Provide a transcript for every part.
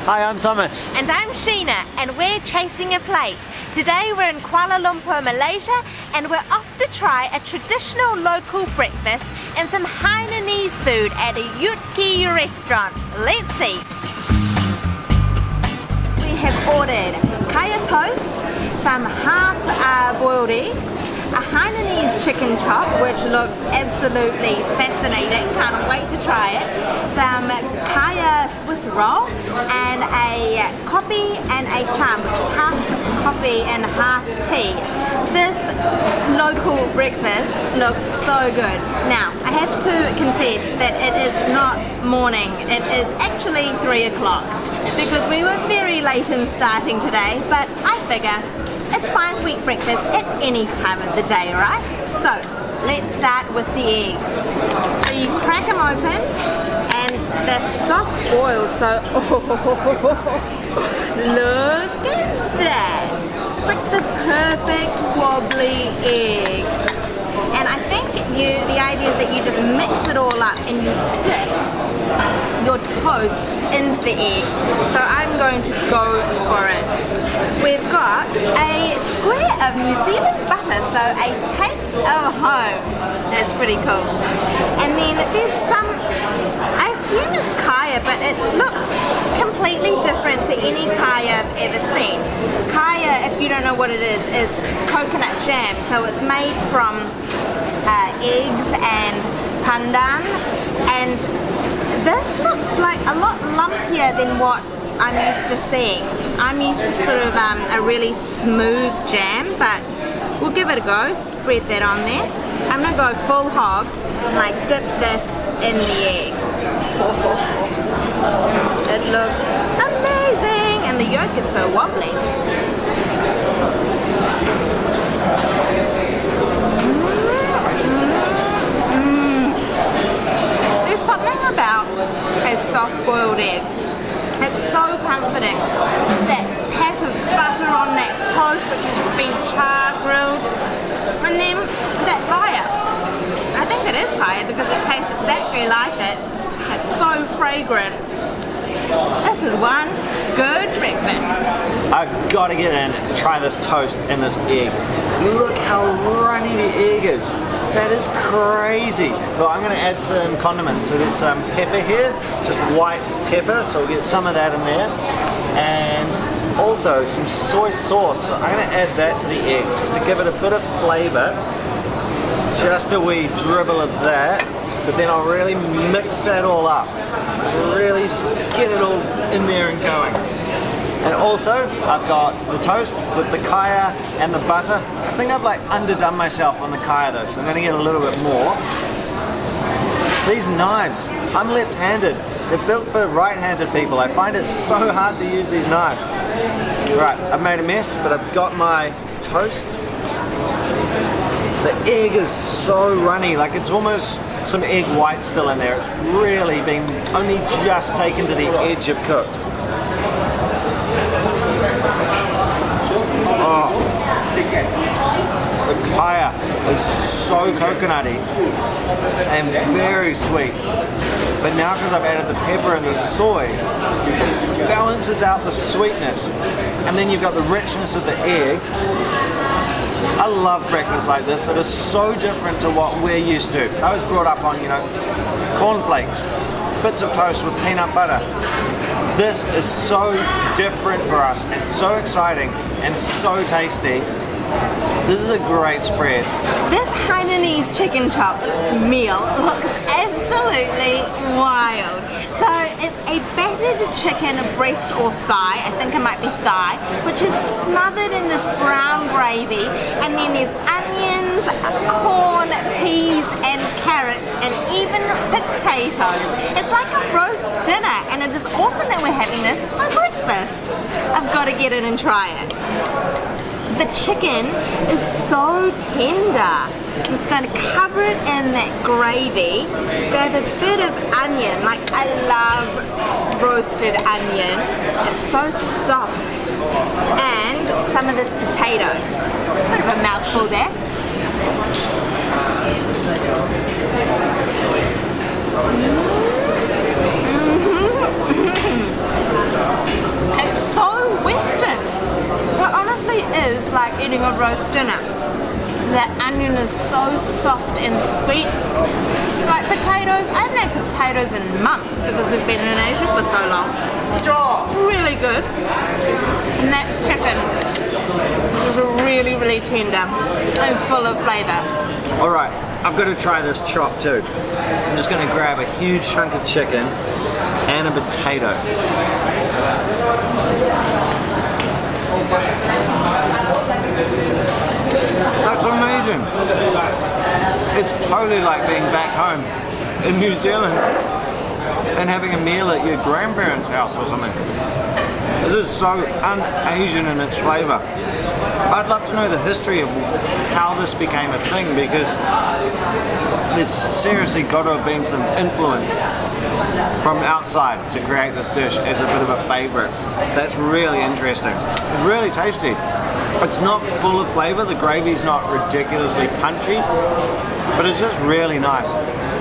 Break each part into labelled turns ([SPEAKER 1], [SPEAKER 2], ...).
[SPEAKER 1] Hi, I'm Thomas.
[SPEAKER 2] And I'm Sheena, and we're chasing a plate. Today we're in Kuala Lumpur, Malaysia, and we're off to try a traditional local breakfast and some Hainanese food at a Yut Kee Restaurant. Let's eat! We have ordered kaya toast, some half-boiled eggs, a Hainanese chicken chop, which looks absolutely fascinating, can't wait to try it, some kaya Swiss roll, and a Kopi and a cham, which is half coffee and half tea. This local breakfast looks so good. Now, I have to confess that it is not morning, it is actually 3 o'clock, because we were very late in starting today, but I figure it's fine to eat breakfast at any time of the day, right? So, let's start with the eggs. So you crack them open, and they're soft boiled, so look at that. It's like the perfect wobbly egg. And I think the idea is that you just mix it all up and you dip your toast into the egg. So I'm going to go for it. We've got a square of New Zealand butter, so a taste of home. That's pretty cool. And then there's some, I assume it's kaya, but it looks completely different to any kaya I've ever seen. Kaya, if you don't know what it is coconut jam. So it's made from eggs and pandan, and this looks like a lot lumpier than what I'm used to seeing. I'm used to sort of a really smooth jam, but we'll give it a go. Spread that on there. I'm gonna go full hog and like dip this in the egg. It looks amazing, and the yolk is so wobbly. There's something about a soft-boiled egg. It's so comforting. That pat of butter on that toast, which has just been char grilled, and then that kaya. I think it is kaya because it tastes exactly like it. It's so fragrant. This is one good breakfast.
[SPEAKER 1] I've got to get in and try this toast and this egg. Look how runny the egg is. That is crazy. Well, I'm going to add some condiments. So there's some pepper here, just white pepper, so we'll get some of that in there. And also some soy sauce. So I'm going to add that to the egg just to give it a bit of flavour. Just a wee dribble of that. But then I'll really mix that all up. Really just get it all in there and going. And also, I've got the toast with the kaya and the butter. I think I've like underdone myself on the kaya though, so I'm gonna get a little bit more. These knives, I'm left-handed. They're built for right-handed people. I find it so hard to use these knives. Right, I've made a mess, but I've got my toast. The egg is so runny, like it's almost some egg white still in there. It's really been only just taken to the edge of cooked. Oh, the kaya is so coconutty and very sweet. But now because I've added the pepper and the soy, it balances out the sweetness. And then you've got the richness of the egg. I love breakfast like this that is so different to what we're used to. I was brought up on, cornflakes, bits of toast with peanut butter. This is so different for us. It's so exciting and so tasty. This is a great spread.
[SPEAKER 2] This Hainanese chicken chop meal looks absolutely wild. So it's a battered chicken breast or thigh, I think it might be thigh, which is smothered in this brown gravy, and then there's onions, corn, peas and carrots and even potatoes. It's like a roast dinner, and it is awesome that we're having this for breakfast. I've got to get in and try it. The chicken is so tender. I'm just going to cover it in that gravy. There's a bit of onion, like I love roasted onion. It's so soft. And some of this potato. Bit of a mouthful there. feeling of roast in it. That onion is so soft and sweet. Like potatoes, I haven't had potatoes in months because we've been in Asia for so long. It's really good. And that chicken is really, really tender and full of flavour.
[SPEAKER 1] Alright, I've got to try this chop too. I'm just going to grab a huge chunk of chicken and a potato. That's amazing. It's totally like being back home in New Zealand and having a meal at your grandparents' house or something. This is so un-Asian in its flavour. I'd love to know the history of how this became a thing, because there's seriously got to have been some influence from outside to create this dish as a bit of a favourite. That's really interesting. It's really tasty. It's not full of flavour, the gravy's not ridiculously punchy, but it's just really nice.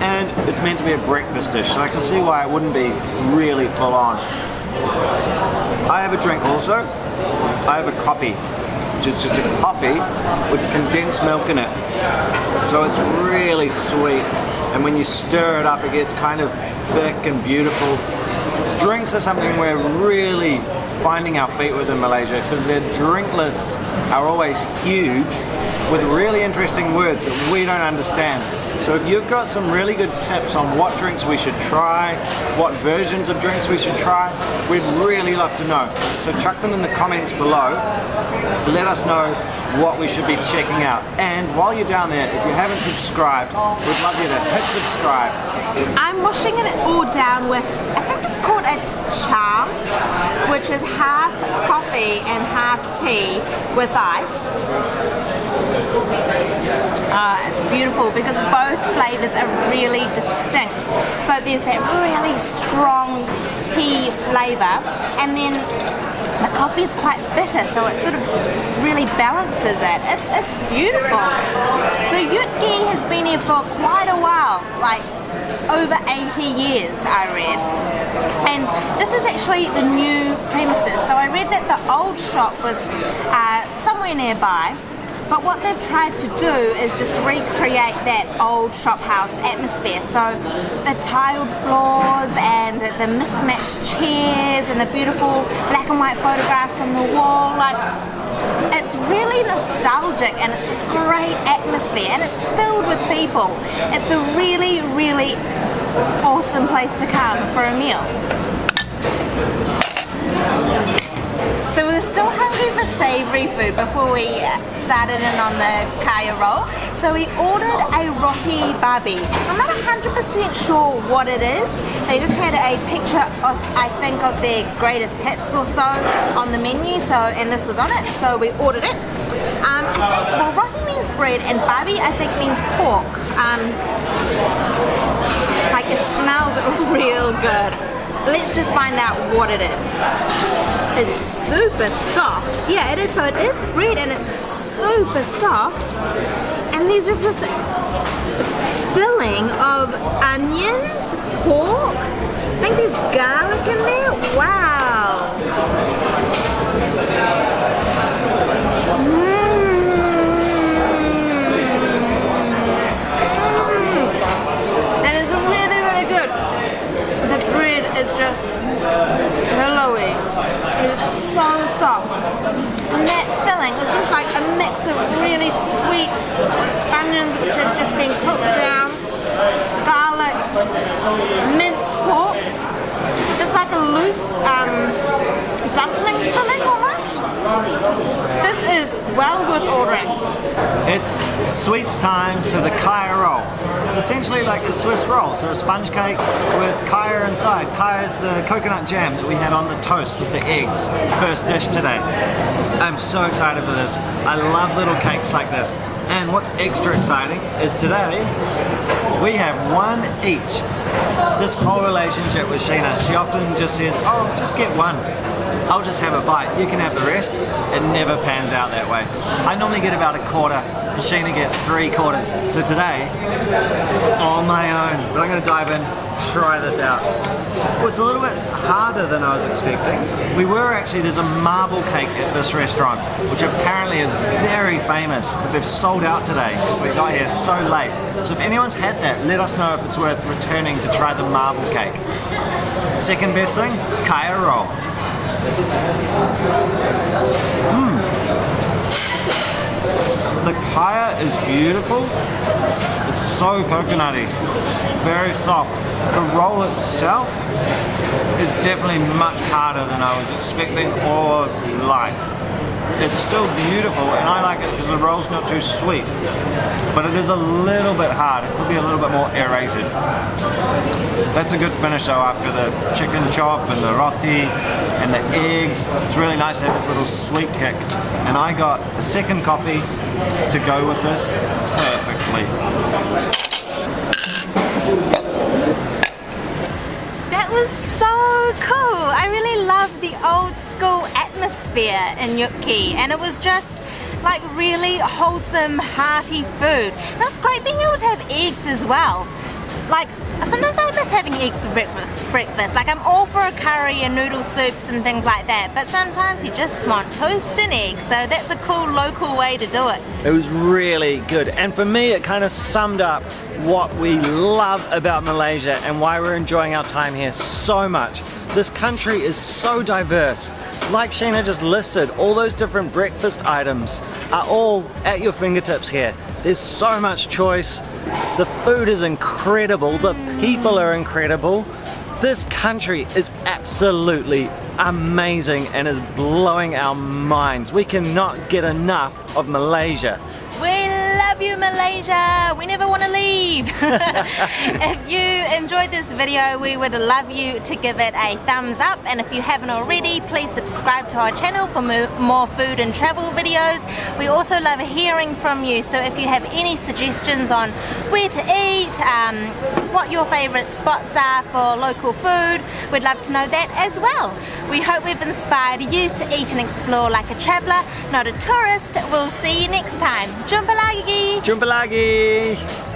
[SPEAKER 1] And it's meant to be a breakfast dish, so I can see why it wouldn't be really full on. I have a drink also. I have a Kopi, which is just a coffee with condensed milk in it. So it's really sweet, and when you stir it up it gets kind of thick and beautiful. Drinks are something we're really finding our feet with in Malaysia, because their drink lists are always huge with really interesting words that we don't understand. So if you've got some really good tips on what drinks we should try, what versions of drinks we should try, we'd really love to know. So chuck them in the comments below. Let us know what we should be checking out. And while you're down there, if you haven't subscribed, we'd love you to hit subscribe.
[SPEAKER 2] I'm washing it all down with, I think it's called a cham, which is half coffee and half tea with ice. It's beautiful because both flavours are really distinct. So there's that really strong tea flavour, and then the coffee is quite bitter, so it sort of really balances it. It's beautiful. So Yut Kee has been here for quite a while, like over 80 years I read. And this is actually the new premises. So I read that the old shop was somewhere nearby. But what they've tried to do is just recreate that old shop house atmosphere. So the tiled floors and the mismatched chairs and the beautiful black and white photographs on the wall, like, it's really nostalgic and it's a great atmosphere and it's filled with people. It's a really, really awesome place to come for a meal. So we were still hungry for savoury food before we started in on the kaya roll. So we ordered a roti babi. I'm not 100% sure what it is. They just had a picture of, I think, of their greatest hits or so on the menu. So, and this was on it, so we ordered it. I think, well, roti means bread and babi I think means pork. Like, it smells real good. Let's just find out what it is. It's super soft. Yeah, it is. So it is bread and it's super soft. And there's just this filling of onions, pork. I think there's garlic in there. Wow. That is really, really good. The bread is just pillowy. It is so soft. And that filling is just like a mix of really sweet onions which have just been cooked down, garlic, minced pork. It's like a loose dumpling filling almost. This is well worth ordering.
[SPEAKER 1] It's sweets time, so the kaya roll. It's essentially like a Swiss roll, so a sponge cake with kaya inside. Kaya is the coconut jam that we had on the toast with the eggs. First dish today. I'm so excited for this. I love little cakes like this. And what's extra exciting is today we have one each This whole relationship with Sheena, she often just says, oh, just get one. I'll just have a bite, you can have the rest. It never pans out that way. I normally get about a quarter, and Sheena gets 3/4. So today, on my own, but I'm gonna dive in, try this out. Well, it's a little bit harder than I was expecting. There's a marble cake at this restaurant, which apparently is very famous, but they've sold out today because we got here so late. So if anyone's had that, let us know if it's worth returning to try the marble cake. Second best thing, kaya roll. The kaya is beautiful. It's so coconutty, very soft. The roll itself is definitely much harder than I was expecting or like. It's still beautiful, and I like it because the roll's not too sweet, but it is a little bit hard. It could be a little bit more aerated. That's a good finish though after the chicken chop and the roti and the eggs. It's really nice to have this little sweet kick. And I got a second coffee to go with this perfectly.
[SPEAKER 2] That was so cool. I really love the old school atmosphere in Yut Kee, and it was just like really wholesome, hearty food. And it was great being able to have eggs as well. Like, sometimes I miss having eggs for breakfast. Like, I'm all for a curry and noodle soups and things like that, but sometimes you just want toast and eggs, so that's a cool local way to do it.
[SPEAKER 1] It was really good, and for me it kind of summed up what we love about Malaysia and why we're enjoying our time here so much. This country is so diverse. Like Sheena just listed, all those different breakfast items are all at your fingertips here. There's so much choice. The food is incredible. The people are incredible. This country is absolutely amazing and is blowing our minds. We cannot get enough of Malaysia.
[SPEAKER 2] We love you, Malaysia. We never want to leave. If you enjoyed this video, we would love you to give it a thumbs up, and if you haven't already, please subscribe to our channel for more food and travel videos. We also love hearing from you, so if you have any suggestions on where to eat, what your favourite spots are for local food, we'd love to know that as well. We hope we've inspired you to eat and explore like a traveller, not a tourist. We'll see you next time. Jumpa lagi!
[SPEAKER 1] Jumpa lagi!